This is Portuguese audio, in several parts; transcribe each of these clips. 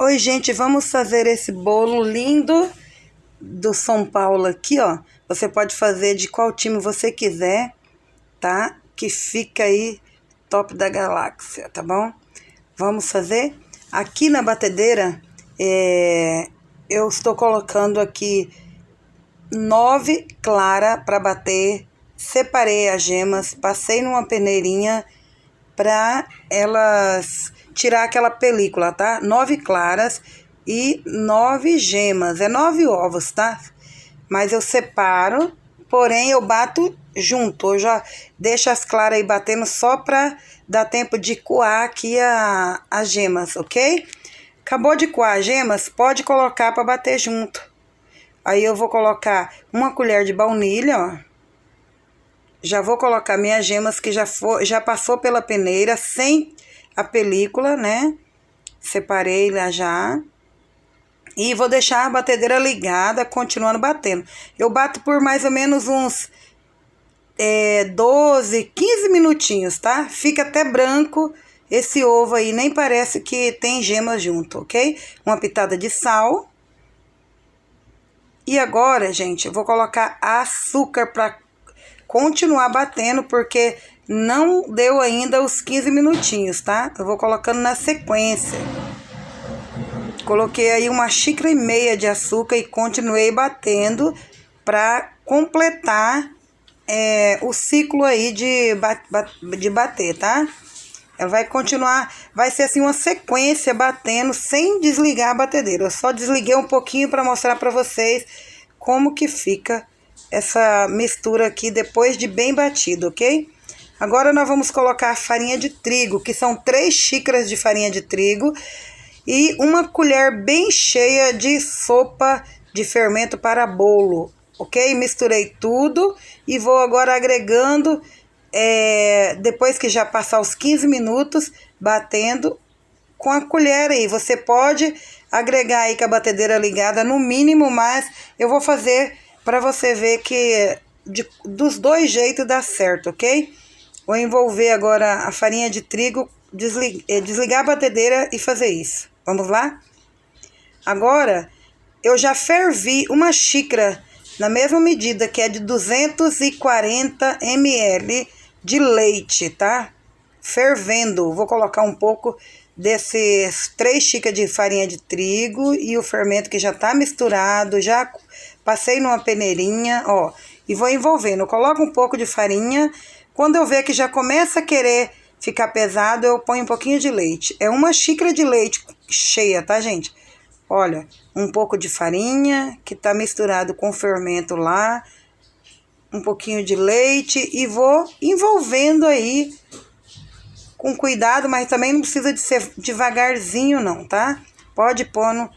Oi, gente, vamos fazer esse bolo lindo do São Paulo aqui, ó. Você pode fazer de qual time você quiser, tá? Que fica aí top da galáxia, tá bom? Vamos fazer? Aqui na batedeira, eu estou colocando aqui 9 clara para bater. Separei as gemas, passei numa peneirinha para elas tirar aquela película, tá? 9 claras e 9 gemas, 9 ovos, tá? Mas eu separo, porém eu bato junto. Eu já deixo as claras aí batendo só para dar tempo de coar aqui as gemas, ok? Acabou de coar as gemas, pode colocar para bater junto. Aí eu vou colocar uma colher de baunilha, ó. Já vou colocar minhas gemas que já passou pela peneira, sem a película, né? Separei lá já. E vou deixar a batedeira ligada, continuando batendo. Eu bato por mais ou menos uns 12, 15 minutinhos, tá? Fica até branco esse ovo aí, nem parece que tem gema junto, ok? Uma pitada de sal. E agora, gente, eu vou colocar açúcar para continuar batendo, porque não deu ainda os 15 minutinhos, tá? Eu vou colocando na sequência. Coloquei aí 1,5 xícaras de açúcar e continuei batendo para completar o ciclo aí de bater, tá? Ela vai continuar, vai ser assim uma sequência batendo sem desligar a batedeira. Eu só desliguei um pouquinho para mostrar para vocês como que fica essa mistura aqui depois de bem batido, ok? Agora nós vamos colocar a farinha de trigo, que são 3 xícaras de farinha de trigo e uma colher bem cheia de sopa de fermento para bolo, ok? Misturei tudo e vou agora agregando, depois que já passar os 15 minutos, batendo com a colher aí. Você pode agregar aí com a batedeira ligada no mínimo, mas eu vou fazer para você ver que dos dois jeitos dá certo, ok? Vou envolver agora a farinha de trigo, desligar a batedeira e fazer isso. Vamos lá? Agora, eu já fervi 1 xícara, na mesma medida, que é de 240 ml de leite, tá? Fervendo. Vou colocar um pouco desses 3 xícaras de farinha de trigo e o fermento que já tá misturado, já passei numa peneirinha, ó, e vou envolvendo. Eu coloco um pouco de farinha. Quando eu ver que já começa a querer ficar pesado, eu ponho um pouquinho de leite. É 1 xícara de leite cheia, tá, gente? Olha, um pouco de farinha que tá misturado com fermento lá, um pouquinho de leite e vou envolvendo aí com cuidado, mas também não precisa de ser devagarzinho não, tá? Pode pôr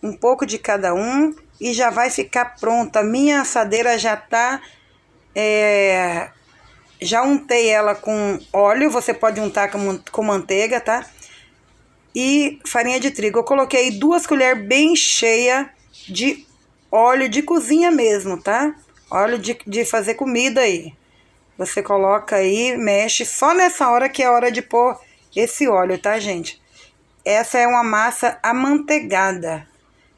um pouco de cada um e já vai ficar pronta. A minha assadeira já tá, já untei ela com óleo, você pode untar com manteiga, tá? E farinha de trigo. Eu coloquei 2 colheres bem cheias de óleo de cozinha mesmo, tá? Óleo de fazer comida aí. Você coloca aí, mexe, só nessa hora que é hora de pôr esse óleo, tá, gente? Essa é uma massa amanteigada.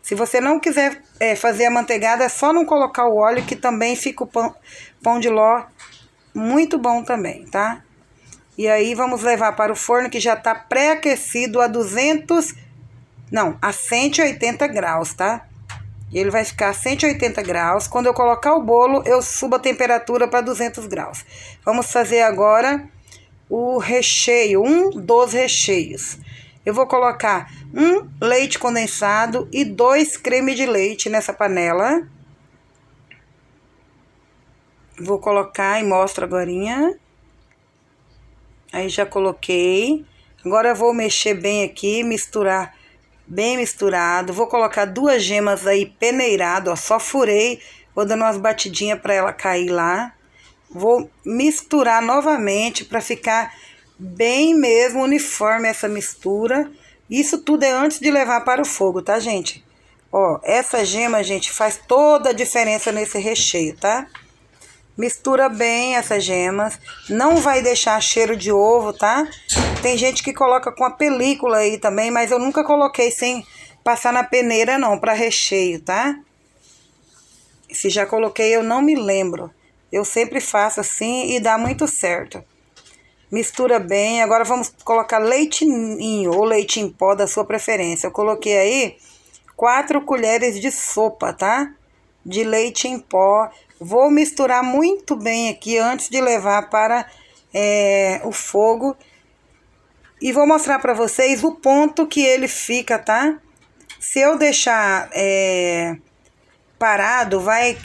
Se você não quiser fazer amanteigada, é só não colocar o óleo, que também fica o pão de ló muito bom também, tá? E aí vamos levar para o forno, que já tá pré-aquecido a 180 graus, tá? Ele vai ficar a 180 graus. Quando eu colocar o bolo, eu subo a temperatura para 200 graus. Vamos fazer agora o recheio, um dos recheios. Eu vou colocar 1 leite condensado e 2 creme de leite nessa panela. Vou colocar e mostro agorinha. Aí já coloquei. Agora eu vou mexer bem aqui, misturar bem misturado. Vou colocar 2 gemas aí peneirado, ó, só furei. Vou dando umas batidinhas para ela cair lá. Vou misturar novamente para ficar bem mesmo uniforme essa mistura. Isso tudo é antes de levar para o fogo, tá, gente? Ó, essa gema, gente, faz toda a diferença nesse recheio, tá? Mistura bem essas gemas. Não vai deixar cheiro de ovo, tá? Tem gente que coloca com a película aí também, mas eu nunca coloquei sem passar na peneira não, para recheio, tá? Se já coloquei, eu não me lembro. Eu sempre faço assim e dá muito certo. Mistura bem. Agora vamos colocar leite ninho ou leite em pó da sua preferência. Eu coloquei aí 4 colheres de sopa, tá? De leite em pó. Vou misturar muito bem aqui antes de levar para o fogo. E vou mostrar para vocês o ponto que ele fica, tá? Se eu deixar parado, vai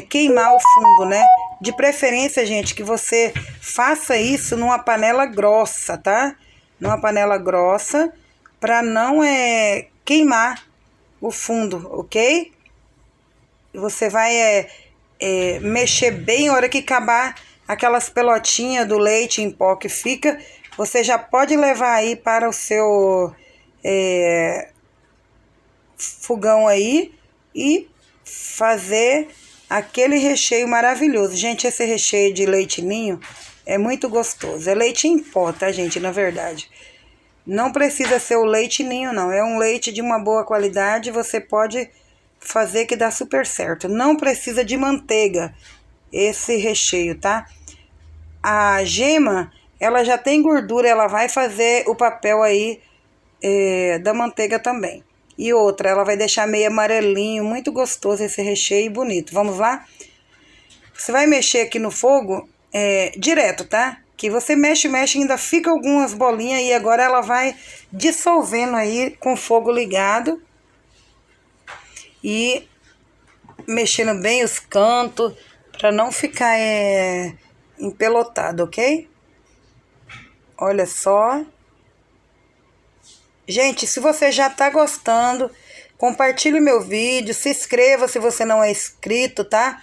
queimar o fundo, né? De preferência, gente, que você faça isso numa panela grossa, tá? Numa panela grossa, para não queimar o fundo, ok? Você vai mexer bem na hora que acabar aquelas pelotinhas do leite em pó que fica. Você já pode levar aí para o seu fogão aí e fazer aquele recheio maravilhoso. Gente, esse recheio de leite ninho é muito gostoso. É leite em pó, tá, gente? Na verdade. Não precisa ser o leite ninho, não. É um leite de uma boa qualidade. Você pode fazer que dá super certo. Não precisa de manteiga esse recheio, tá? A gema, ela já tem gordura. Ela vai fazer o papel aí da manteiga também. E outra, ela vai deixar meio amarelinho, muito gostoso esse recheio e bonito. Vamos lá? Você vai mexer aqui no fogo direto, tá? Que você mexe, ainda fica algumas bolinhas e agora ela vai dissolvendo aí com o fogo ligado. E mexendo bem os cantos para não ficar empelotado, ok? Olha só. Gente, se você já tá gostando, compartilhe meu vídeo, se inscreva se você não é inscrito, tá?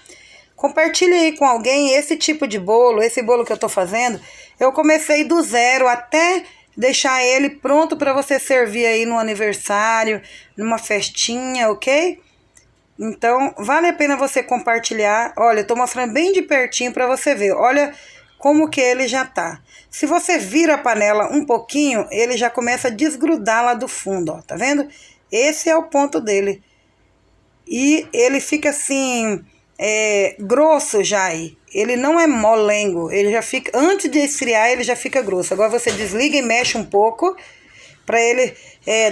Compartilhe aí com alguém esse tipo de bolo, esse bolo que eu tô fazendo. Eu comecei do zero até deixar ele pronto para você servir aí no aniversário, numa festinha, ok? Então, vale a pena você compartilhar. Olha, eu tô mostrando bem de pertinho para você ver. Olha como que ele já tá. Se você vira a panela um pouquinho, ele já começa a desgrudar lá do fundo, ó. Tá vendo? Esse é o ponto dele. E ele fica assim, grosso já aí. Ele não é molengo. Ele já fica, antes de esfriar, ele já fica grosso. Agora você desliga e mexe um pouco para ele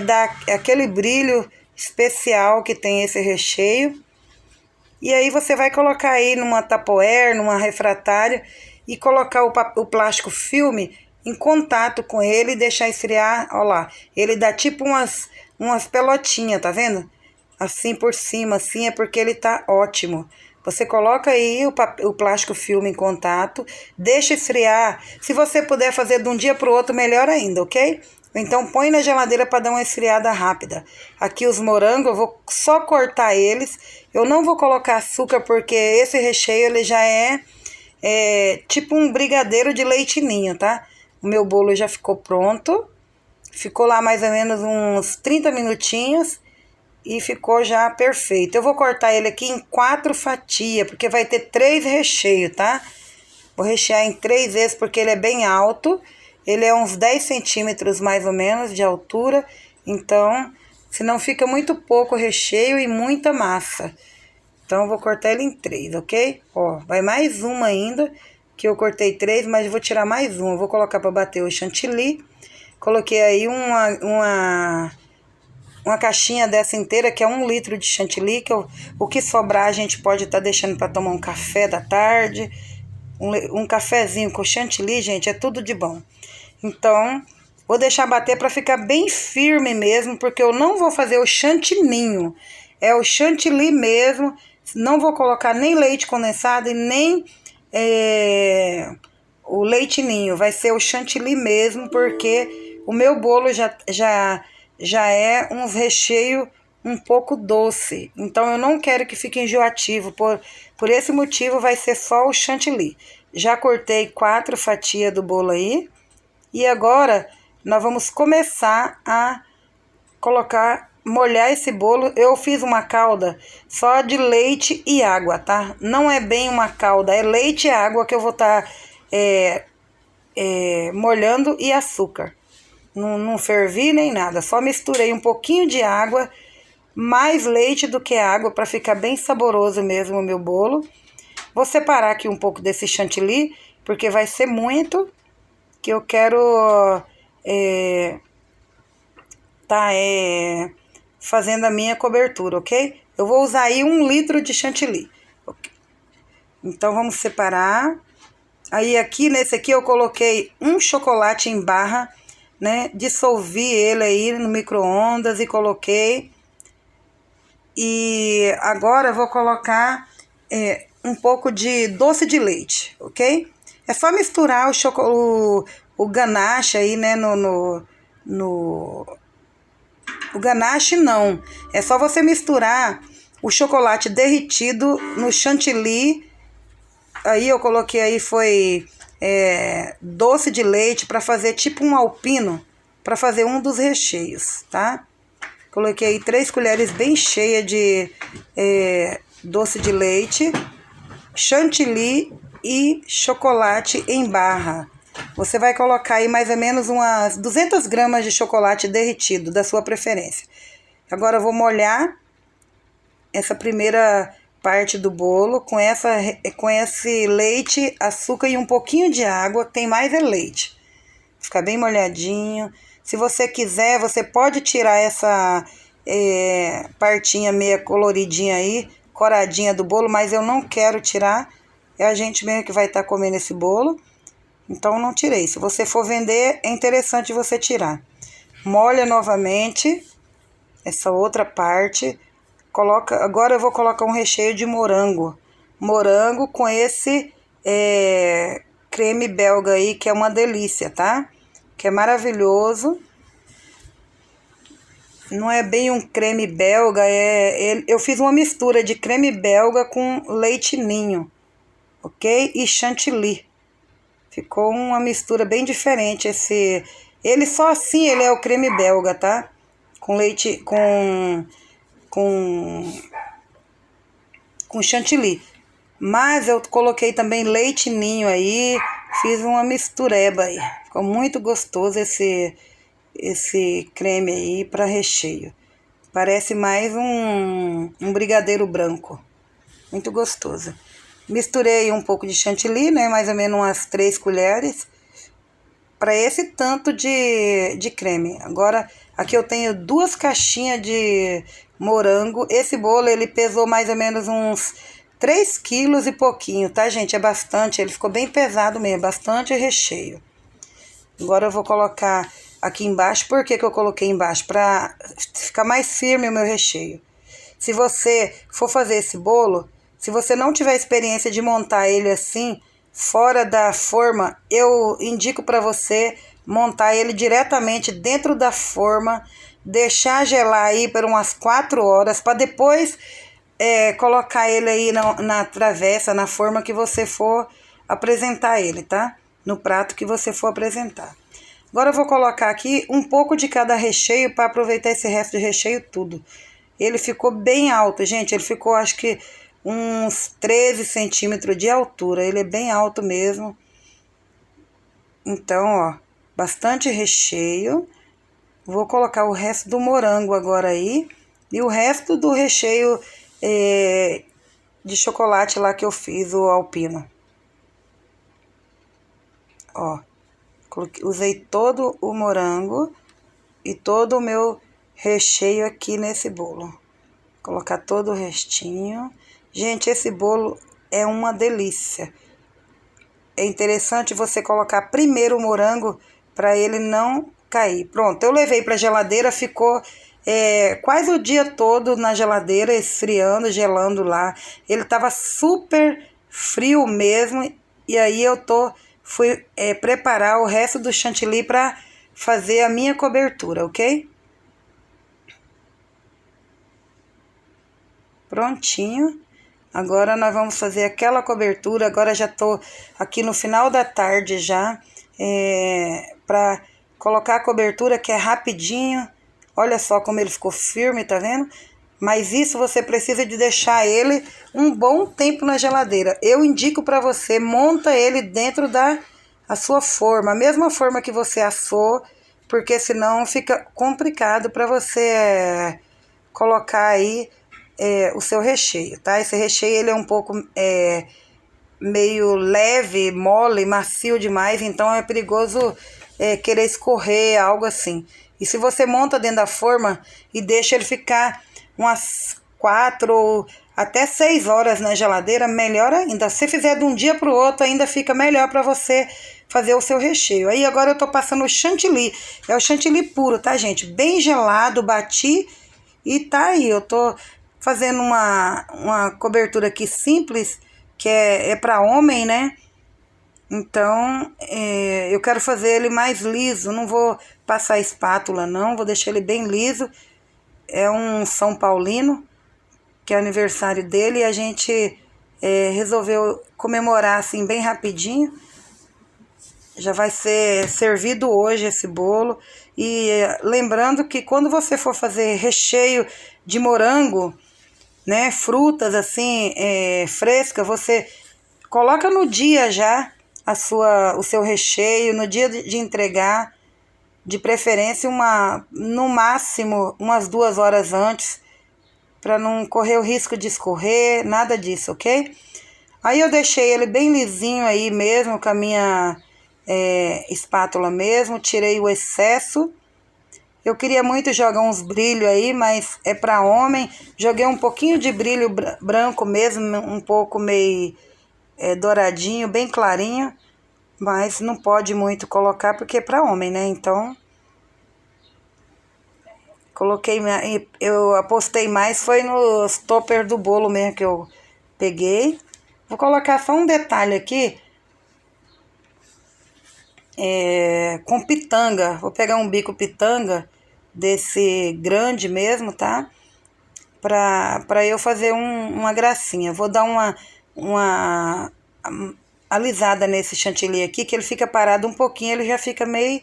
dar aquele brilho especial que tem esse recheio. E aí você vai colocar aí numa Tupperware, numa refratária e colocar o plástico filme em contato com ele e deixar esfriar. Ó lá, ele dá tipo umas pelotinhas, tá vendo? Assim por cima, assim, é porque ele tá ótimo. Você coloca aí o plástico filme em contato, deixa esfriar. Se você puder fazer de um dia para o outro, melhor ainda, ok? Então põe na geladeira para dar uma esfriada rápida. Aqui os morangos, eu vou só cortar eles. Eu não vou colocar açúcar porque esse recheio ele já é tipo um brigadeiro de leite ninho, tá? O meu bolo já ficou pronto. Ficou lá mais ou menos uns 30 minutinhos e ficou já perfeito. Eu vou cortar ele aqui em 4 fatias, porque vai ter 3 recheios, tá? Vou rechear em 3 vezes porque ele é bem alto. Ele é uns 10 centímetros mais ou menos de altura. Então, senão fica muito pouco recheio e muita massa. Então, eu vou cortar ele em 3, ok? Ó, vai mais uma ainda, que eu cortei 3, mas eu vou tirar mais uma. Eu vou colocar para bater o chantilly. Coloquei aí uma caixinha dessa inteira, que é 1 litro de chantilly, que o que sobrar a gente pode estar deixando para tomar um café da tarde. Um cafezinho com chantilly, gente, é tudo de bom. Então, vou deixar bater para ficar bem firme mesmo, porque eu não vou fazer o chantininho. É o chantilly mesmo. Não vou colocar nem leite condensado e nem o leite ninho. Vai ser o chantilly mesmo, porque o meu bolo já é uns recheio um pouco doce. Então, eu não quero que fique enjoativo. Por esse motivo, vai ser só o chantilly. Já cortei 4 fatias do bolo aí. E agora, nós vamos começar a colocar, molhar esse bolo. Eu fiz uma calda só de leite e água, tá? Não é bem uma calda, é leite e água que eu vou estar molhando e açúcar. Não fervi nem nada, só misturei um pouquinho de água, mais leite do que água, para ficar bem saboroso mesmo o meu bolo. Vou separar aqui um pouco desse chantilly, porque vai ser muito, que eu quero fazendo a minha cobertura, ok? Eu vou usar aí 1 litro de chantilly. Okay. Então, vamos separar. Aí, aqui, nesse aqui, eu coloquei um chocolate em barra, né? Dissolvi ele aí no micro-ondas e coloquei. E agora eu vou colocar um pouco de doce de leite, ok? É só misturar o ganache aí, né, o ganache não, é só você misturar o chocolate derretido no chantilly. Aí eu coloquei aí foi doce de leite para fazer tipo um alpino, para fazer um dos recheios, tá? Coloquei aí 3 colheres bem cheias de doce de leite, chantilly e chocolate em barra. Você vai colocar aí mais ou menos umas 200 gramas de chocolate derretido, da sua preferência. Agora eu vou molhar essa primeira parte do bolo com esse leite, açúcar e um pouquinho de água. Tem mais leite. Fica bem molhadinho. Se você quiser, você pode tirar essa partinha meia coloridinha aí, coradinha do bolo, mas eu não quero tirar. É a gente mesmo que vai estar comendo esse bolo. Então, não tirei. Se você for vender, é interessante você tirar. Molha novamente essa outra parte. Agora eu vou colocar um recheio de morango. Morango com esse creme belga aí, que é uma delícia, tá? Que é maravilhoso. Não é bem um creme belga, eu fiz uma mistura de creme belga com leite ninho, ok? E chantilly. Ficou uma mistura bem diferente. Ele só assim, ele é o creme belga, tá? Com leite, com chantilly. Mas eu coloquei também leite ninho aí, fiz uma mistureba aí. Ficou muito gostoso esse creme aí para recheio. Parece mais um brigadeiro branco. Muito gostoso. Misturei um pouco de chantilly, né? Mais ou menos umas 3 colheres. Para esse tanto de creme. Agora, aqui eu tenho 2 caixinhas de morango. Esse bolo, ele pesou mais ou menos uns 3 quilos e pouquinho, tá, gente? É bastante, ele ficou bem pesado mesmo, bastante recheio. Agora eu vou colocar aqui embaixo. Por que eu coloquei embaixo? Para ficar mais firme o meu recheio. Se você for fazer esse bolo, se você não tiver experiência de montar ele assim, fora da forma, eu indico para você montar ele diretamente dentro da forma, deixar gelar aí por umas 4 horas, para depois colocar ele aí na travessa, na forma que você for apresentar ele, tá? No prato que você for apresentar. Agora eu vou colocar aqui um pouco de cada recheio para aproveitar esse resto de recheio tudo. Ele ficou bem alto, gente. Ele ficou, acho que, uns 13 centímetros de altura. Ele é bem alto mesmo. Então, ó, bastante recheio. Vou colocar o resto do morango agora aí. E o resto do recheio de chocolate lá que eu fiz, o alpino. Ó, usei todo o morango e todo o meu recheio aqui nesse bolo. Colocar todo o restinho. Gente, esse bolo é uma delícia. É interessante você colocar primeiro o morango para ele não cair. Pronto, eu levei para a geladeira, ficou quase o dia todo na geladeira, esfriando, gelando lá. Ele tava super frio mesmo. E aí eu fui preparar o resto do chantilly para fazer a minha cobertura, ok? Prontinho. Agora nós vamos fazer aquela cobertura. Agora já tô aqui no final da tarde já, para colocar a cobertura, que é rapidinho. Olha só como ele ficou firme, tá vendo? Mas isso você precisa de deixar ele um bom tempo na geladeira. Eu indico para você, monta ele dentro da sua forma, a mesma forma que você assou, porque senão fica complicado para você colocar aí o seu recheio, tá? Esse recheio ele é um pouco meio leve, mole, macio demais, então é perigoso querer escorrer, algo assim. E se você monta dentro da forma e deixa ele ficar umas 4 ou até 6 horas na geladeira, melhor ainda. Se fizer de um dia para o outro, ainda fica melhor para você fazer o seu recheio. Aí agora eu tô passando o chantilly. É o chantilly puro, tá, gente? Bem gelado, bati e tá aí. Eu tô fazendo uma cobertura aqui simples, que é para homem, né? Então, eu quero fazer ele mais liso. Não vou passar espátula, não. Vou deixar ele bem liso. É um São Paulino, que é aniversário dele, e a gente resolveu comemorar assim bem rapidinho. Já vai ser servido hoje esse bolo. E lembrando que quando você for fazer recheio de morango, né, frutas assim frescas, você coloca no dia já o seu recheio, no dia de entregar, de preferência no máximo umas 2 horas antes, para não correr o risco de escorrer, nada disso, ok? Aí eu deixei ele bem lisinho aí mesmo, com a minha espátula mesmo, tirei o excesso. Eu queria muito jogar uns brilhos aí, mas é para homem. Joguei um pouquinho de brilho branco mesmo, um pouco meio douradinho, bem clarinho, mas não pode muito colocar porque é para homem, né? Então eu apostei mais foi nos topper do bolo mesmo que eu peguei. Vou colocar só um detalhe aqui, com pitanga. Vou pegar um bico pitanga desse grande mesmo, tá? Pra eu fazer uma gracinha. Vou dar uma alisada nesse chantilly aqui, que ele fica parado um pouquinho, ele já fica meio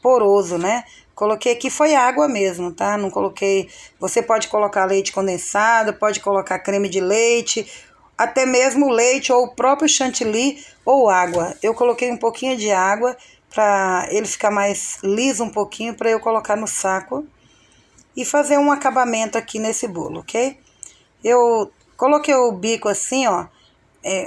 poroso, né? Coloquei aqui foi água mesmo, tá? Não coloquei... Você pode colocar leite condensado, pode colocar creme de leite, até mesmo leite ou o próprio chantilly ou água. Eu coloquei um pouquinho de água para ele ficar mais liso um pouquinho, para eu colocar no saco e fazer um acabamento aqui nesse bolo, ok? Eu coloquei o bico assim, ó,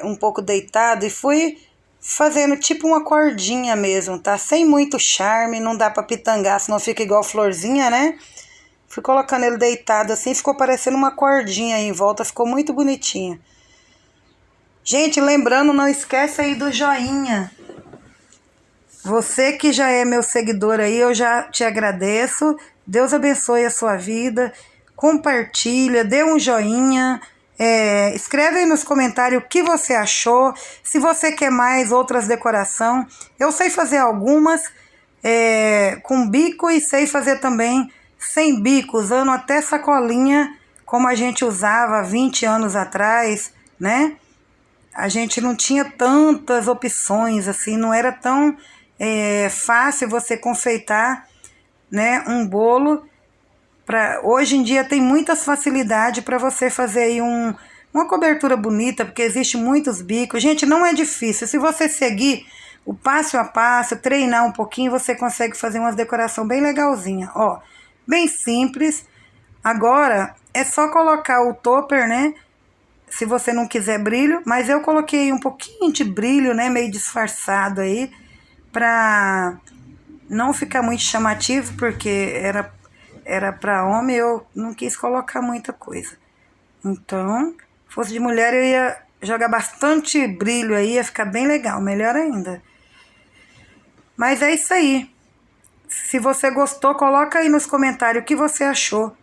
um pouco deitado, e fui fazendo tipo uma cordinha mesmo, tá? Sem muito charme, não dá pra pitangar, senão fica igual florzinha, né? Fui colocando ele deitado assim, ficou parecendo uma cordinha aí em volta, ficou muito bonitinho. Gente, lembrando, não esquece aí do joinha. Você que já é meu seguidor aí, eu já te agradeço. Deus abençoe a sua vida. Compartilha, dê um joinha. Escreve aí nos comentários o que você achou. Se você quer mais outras decoração. Eu sei fazer algumas com bico e sei fazer também sem bico, usando até sacolinha, como a gente usava há 20 anos atrás, né? A gente não tinha tantas opções, assim, não era tão fácil você confeitar, né, um bolo. Hoje em dia tem muitas facilidades para você fazer aí uma cobertura bonita, porque existe muitos bicos. Gente, não é difícil. Se você seguir o passo a passo, treinar um pouquinho, você consegue fazer umas decoração bem legalzinha. Ó, bem simples. Agora, é só colocar o topper, né? Se você não quiser brilho, mas eu coloquei um pouquinho de brilho, né, meio disfarçado aí, pra não ficar muito chamativo, porque era para homem, eu não quis colocar muita coisa. Então, se fosse de mulher, eu ia jogar bastante brilho aí, ia ficar bem legal, melhor ainda. Mas é isso aí. Se você gostou, coloca aí nos comentários o que você achou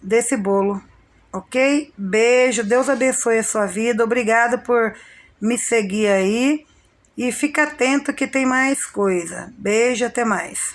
desse bolo, ok? Beijo, Deus abençoe a sua vida, obrigado por me seguir aí. E fica atento que tem mais coisa. Beijo, até mais.